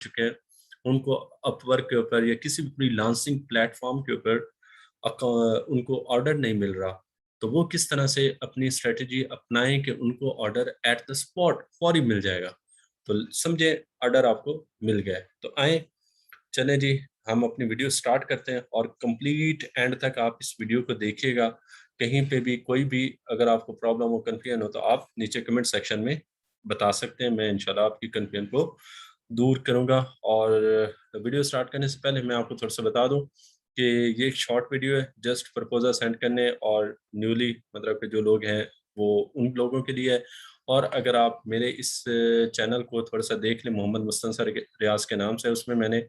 चुके हैं, उनको अपवर्क के ऊपर या किसी भी फ्रीलांसिंग प्लेटफॉर्म के ऊपर उनको ऑर्डर नहीं मिल रहा, तो वो किस तरह से अपनी स्ट्रेटजी अपनाएं कि उनको ऑर्डर एट द स्पॉट फौरी मिल जाएगा। तो समझे, ऑर्डर आपको मिल गया है। तो आए, चलें जी, हम अपनी वीडियो स्टार्ट करते हैं और कंप्लीट एंड तक आप इस वीडियो को देखिएगा। कहीं पे भी कोई भी अगर आपको प्रॉब्लम हो, कंफ्यूजन हो, तो आप नीचे कमेंट सेक्शन में बता सकते हैं। मैं इंशाल्लाह आपकी कंफ्यूजन को दूर करूंगा। और वीडियो स्टार्ट करने से पहले मैं आपको थोड़ा सा बता दूं कि ये एक शॉर्ट वीडियो है, जस्ट प्रपोजल सेंड करने और न्यूली मतलब कि जो लोग हैं वो उन लोगों के लिए है। और अगर आप मेरे इस चैनल को थोड़ा सा देख लें, मोहम्मद मुस्तनसर रियाज के नाम से, उसमें मैंने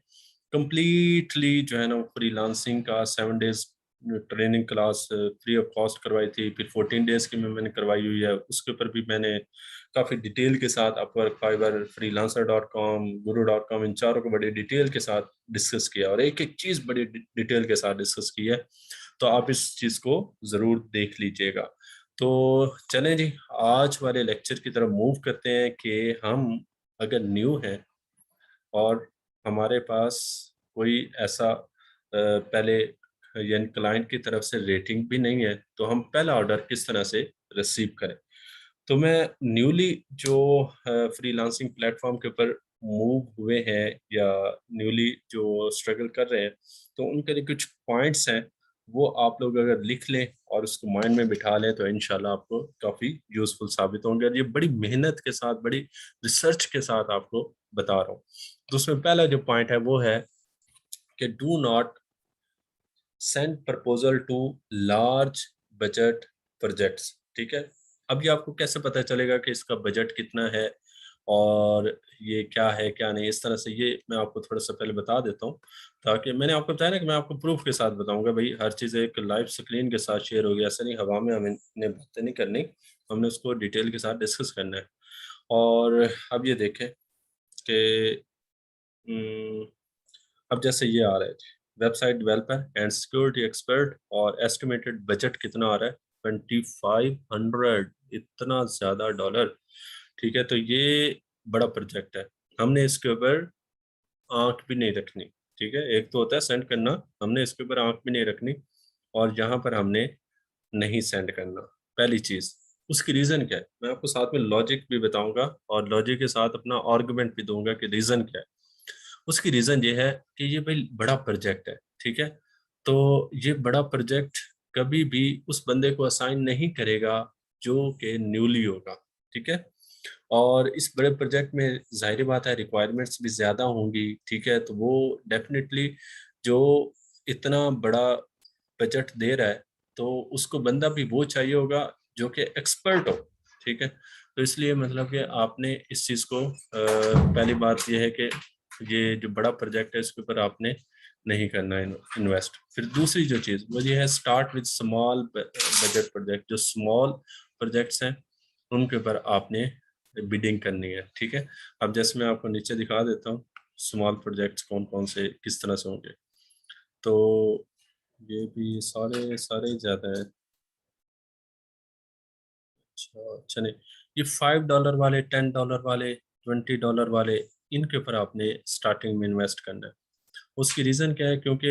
कंप्लीटली जो है ना फ्रीलांसिंग का 7 days training class free of cost करवाई थी। फिर 14 डेज की मैंने करवाई हुई है, उसके ऊपर भी मैंने काफ़ी डिटेल के साथ अपवर्क, फाइवर, फ्रीलांसर.com, गुरु.com, इन चारों को बड़ी डिटेल के साथ डिस्कस किया और एक एक चीज़ बड़ी डिटेल के साथ डिस्कस की है। तो आप इस चीज़ को ज़रूर देख लीजिएगा। तो चलें जी, आज वाले लेक्चर की तरफ मूव करते हैं कि हम अगर न्यू हैं और हमारे पास कोई ऐसा पहले यानी क्लाइंट की तरफ से रेटिंग भी नहीं है, तो हम पहला ऑर्डर किस तरह से रिसीव करें। तो मैं न्यूली जो फ्रीलांसिंग प्लेटफॉर्म के ऊपर मूव हुए हैं या न्यूली जो स्ट्रगल कर रहे हैं, तो उनके लिए कुछ पॉइंट्स हैं, वो आप लोग अगर लिख लें और उसको माइंड में बिठा लें तो इंशाल्लाह आपको काफ़ी यूज़फुल साबित होंगे। और ये बड़ी मेहनत के साथ, बड़ी रिसर्च के साथ आपको बता रहा हूँ। तो उसमें पहला जो पॉइंट है वो है कि do not send proposal to large budget projects. ठीक है, अब ये आपको कैसे पता चलेगा कि इसका बजट कितना है और ये क्या है क्या नहीं, इस तरह से ये मैं आपको थोड़ा सा पहले बता देता हूँ, ताकि मैंने आपको बताया ना कि मैं आपको प्रूफ के साथ बताऊंगा। भाई हर चीज़ एक लाइव स्क्रीन के साथ शेयर होगी, ऐसा नहीं हवा में हमें बातें नहीं करनी, हमने उसको डिटेल के साथ डिस्कस करना है। और अब ये देखें कि अब जैसे ये आ रहा है, website developer and security expert, और एस्टिमेटेड बजट कितना आ रहा है, 2500, इतना ज़्यादा डॉलर। ठीक है, तो ये बड़ा प्रोजेक्ट है, हमने इसके ऊपर आंख भी नहीं रखनी। ठीक है, एक तो होता है सेंड करना, हमने इसके ऊपर आंख भी नहीं रखनी और यहाँ पर हमने नहीं सेंड करना, पहली चीज़। उसकी रीज़न क्या है, मैं आपको साथ में लॉजिक भी बताऊंगा और लॉजिक के साथ अपना आर्गुमेंट भी दूंगा कि रीज़न क्या है। उसकी रीज़न ये है कि ये भाई बड़ा प्रोजेक्ट है। ठीक है, तो ये बड़ा प्रोजेक्ट कभी भी उस बंदे को असाइन नहीं करेगा जो कि न्यूली होगा। ठीक है, और इस बड़े प्रोजेक्ट में जाहिर बात है रिक्वायरमेंट्स भी ज़्यादा होंगी। ठीक है, तो वो डेफिनेटली जो इतना बड़ा बजट दे रहा है तो उसको बंदा भी वो चाहिए होगा जो कि एक्सपर्ट हो। ठीक है, तो इसलिए मतलब कि आपने इस चीज़ को पहली बात यह है कि ये जो बड़ा प्रोजेक्ट है इसके ऊपर आपने नहीं करना है इन्वेस्ट। फिर दूसरी जो चीज़ वो ये है, start with small budget project, जो स्मॉल प्रोजेक्ट्स हैं उनके ऊपर आपने बिडिंग करनी है। ठीक है, अब जैसे मैं आपको नीचे दिखा देता हूँ स्मॉल प्रोजेक्ट्स कौन कौन से किस तरह से होंगे। तो ये भी सारे सारे ज़्यादा है। अच्छा अच्छा, नहीं, ये $5 वाले, $10 वाले, $20 वाले, इनके ऊपर आपने स्टार्टिंग में इन्वेस्ट करना है। उसकी रीज़न क्या है, क्योंकि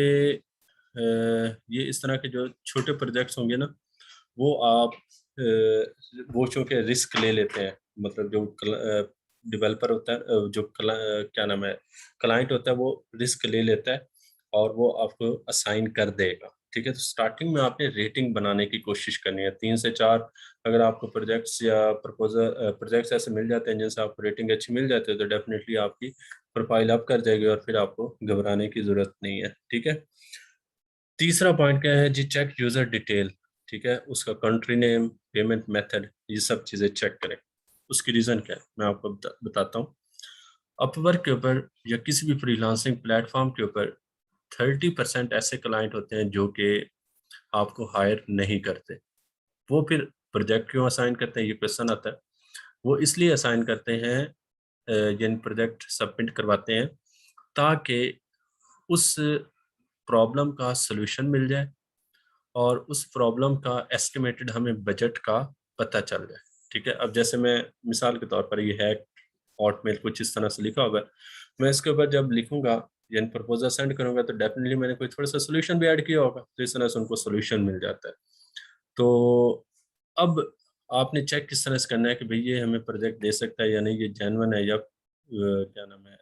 ये इस तरह के जो छोटे प्रोजेक्ट्स होंगे ना, वो आप वो चूँकि रिस्क ले लेते हैं, मतलब जो डेवलपर होता है, जो क्या नाम है, क्लाइंट होता है, वो रिस्क ले लेता है और वो आपको असाइन कर देगा। ठीक है, तो स्टार्टिंग में आपने रेटिंग बनाने की कोशिश करनी है, 3 से 4। अगर आपको प्रोजेक्ट्स या प्रपोजल प्रोजेक्ट्स ऐसे मिल जाते हैं जिनसे आपको रेटिंग अच्छी मिल जाती है, तो डेफिनेटली आपकी प्रोफाइल अप कर जाएगी और फिर आपको घबराने की ज़रूरत नहीं है। ठीक है, तीसरा पॉइंट क्या है जी, चेक यूज़र डिटेल। ठीक है, उसका कंट्री नेम, पेमेंट मेथड, ये सब चीज़ें चेक करें। उसकी रीज़न क्या है मैं आपको बताता हूँ। अपवर्क के ऊपर या किसी भी फ्रीलांसिंग प्लेटफॉर्म के ऊपर 30% ऐसे क्लाइंट होते हैं जो कि आपको हायर नहीं करते। वो फिर प्रोजेक्ट क्यों असाइन करते हैं, ये क्वेश्चन आता है। वो इसलिए असाइन करते हैं, यानी प्रोजेक्ट सबमिट करवाते हैं ताकि उस प्रॉब्लम का सलूशन मिल जाए और उस प्रॉब्लम का एस्टिमेटेड हमें बजट का पता चल जाए। ठीक है, अब जैसे मैं मिसाल के तौर पर ये है हॉटमेल कुछ इस तरह से लिखा होगा, मैं इसके ऊपर जब लिखूंगा यानी प्रपोजल सेंड करूंगा तो डेफिनेटली मैंने कोई थोड़ा सा सोल्यूशन भी ऐड किया होगा, तो इस तरह से उनको सोल्यूशन मिल जाता है। तो अब आपने चेक किस तरह से करना है कि भाई ये हमें प्रोजेक्ट दे सकता है या नहीं, ये जेन्युइन है या क्या नाम है,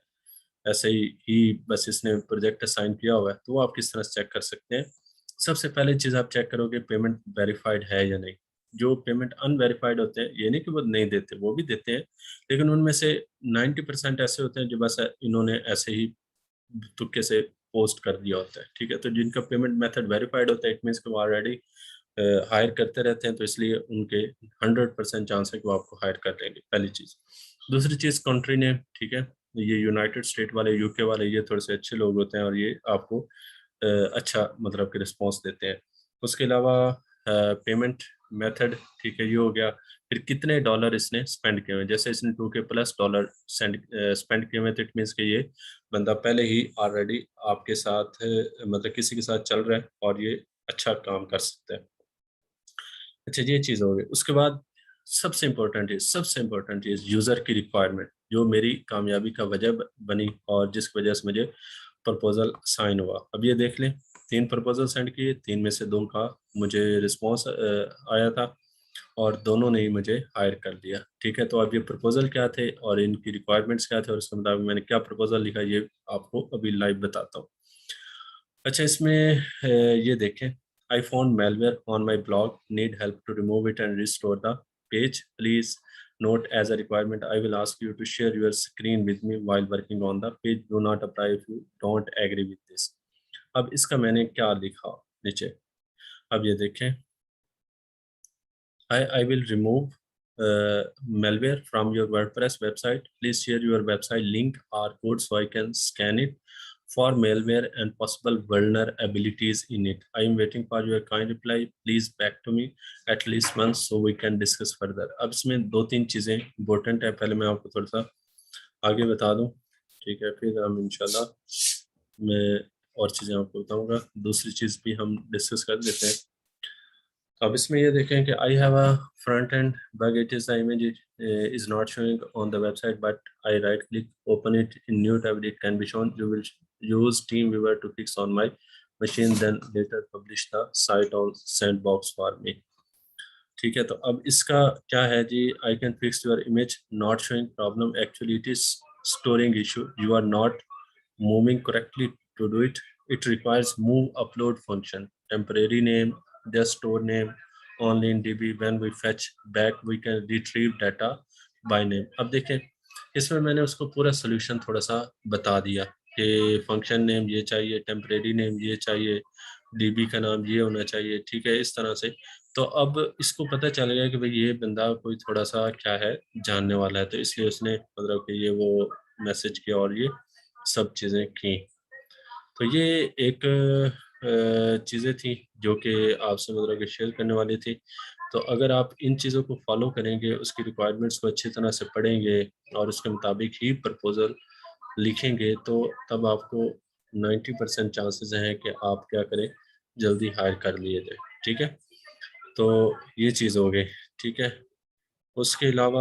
ऐसे ही बस इसने प्रोजेक्ट असाइन किया हुआ है, तो वो आप किस तरह से चेक कर सकते हैं। सबसे पहले चीज़ आप चेक करोगे पेमेंट वेरीफाइड है या नहीं। जो पेमेंट अनवेरीफाइड होते हैं, ये नहीं कि वो नहीं देते, वो भी देते हैं, लेकिन उनमें से 90% ऐसे होते हैं जो बस इन्होंने ऐसे ही तुक्के से पोस्ट कर दिया होता है। ठीक है, तो जिनका पेमेंट मेथड वेरीफाइड होता है इट मीन्स कि वो ऑलरेडी हायर करते रहते हैं, तो इसलिए उनके 100% चांस है कि वो आपको हायर कर लेंगे, पहली चीज़। दूसरी चीज़ कंट्री नेम, ठीक है, ये यूनाइटेड स्टेट वाले, यूके वाले, ये थोड़े से अच्छे लोग होते हैं और ये आपको अच्छा मतलब कि रिस्पॉन्स देते हैं। उसके अलावा पेमेंट मेथड, ठीक है, ये हो गया। फिर कितने डॉलर इसने स्पेंड किए हुए हैं, जैसे इसने $2K+ सेंड स्पेंड किए हुए हैं, तो इट मीन्स कि ये बंदा पहले ही ऑलरेडी आपके साथ मतलब किसी के साथ चल रहा है और ये अच्छा काम कर सकता है। अच्छा, ये चीज़ हो गई। उसके बाद सबसे इम्पोर्टेंट चीज़ यूज़र की रिक्वायरमेंट, जो मेरी कामयाबी का वजह बनी और जिसकी वजह से मुझे प्रपोजल साइन हुआ। अब ये देख लें, 3 प्रपोजल सेंड किए, 3 में से 2 का मुझे रिस्पॉन्स आया था और दोनों ने ही मुझे हायर कर दिया। ठीक है, तो अब ये प्रपोजल क्या थे और इनकी रिक्वायरमेंट्स क्या थे और उसके मुताबिक मैंने क्या प्रपोजल लिखा, ये आपको अभी लाइव बताता हूँ। अच्छा, इसमें ये देखें, I found malware on my blog, need help to remove it and restore the page, please note as a requirement I will ask you to share your screen with me while working on the page, do not apply if you don't agree with this। अब इसका मैंने क्या लिखा नीचे, अब ये देखें, I will remove malware from your WordPress website. Please share your website link or code so I can scan it for malware and possible vulnerabilities in it. I am waiting for your kind reply. Please back to me at least once so we can discuss further। अब इसमें 2-3 चीज़ें important है, पहले मैं आपको थोड़ा सा आगे बता दूं, ठीक है, फिर हम इंशाल्लाह मैं और चीज़ें आपको बताऊंगा, दूसरी चीज़ भी हम डिस्कस कर लेते हैं। अब इसमें ये देखें कि I have a front end bug, it is the image is not showing on the website but I right click open it in new tab it can be shown, you will use TeamViewer to fix on my machine then later publish the site on sandbox for me. ठीक है, तो अब इसका क्या है जी, I can fix your image not showing problem, actually it is storing issue, you are not moving correctly to do it. It requires move upload function. Temporary name, just store name only in DB. When we fetch back, we can retrieve data by name। अब देखें, इसमें मैंने उसको पूरा solution थोड़ा सा बता दिया कि फंक्शन नेम ये चाहिए, टेम्परेरी नेम ये चाहिए, डीबी का नाम ये होना चाहिए। ठीक है, इस तरह से। तो अब इसको पता चल गया कि भाई ये बंदा कोई थोड़ा सा क्या है, जानने वाला है, तो इसलिए उसने मतलब कि ये वो मैसेज किया और ये सब चीज़ें की। तो ये एक चीज़ें थी जो कि आपसे मतलब कि शेयर करने वाली थी। तो अगर आप इन चीज़ों को फॉलो करेंगे, उसकी रिक्वायरमेंट्स को अच्छी तरह से पढ़ेंगे और उसके मुताबिक ही प्रपोज़ल लिखेंगे, तो तब आपको 90% चांसेस हैं कि आप क्या करें, जल्दी हायर कर लिए जाए। ठीक है, तो ये चीज़ हो गई। ठीक है, उसके अलावा